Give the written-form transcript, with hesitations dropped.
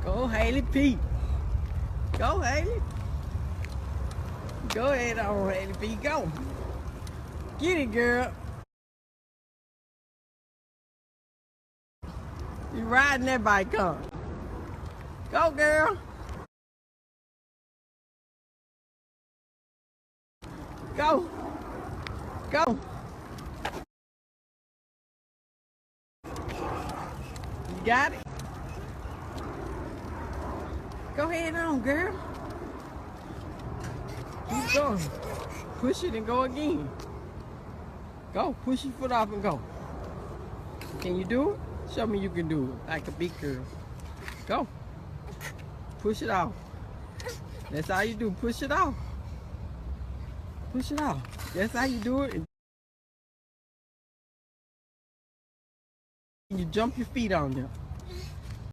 Go, Haley P. Go, Haley. Go ahead on, Haley P. Go. Get it, girl. You riding that bike, huh? Go, girl. Go. Go. You got it? Go ahead on, girl. Keep going. Push it and go again. Go. Push your foot off and go. Can you do it? Show me you can do it like a big girl. Go. Push it off. That's how you do. Push it off. Push it off. That's how you do it. You jump your feet on them.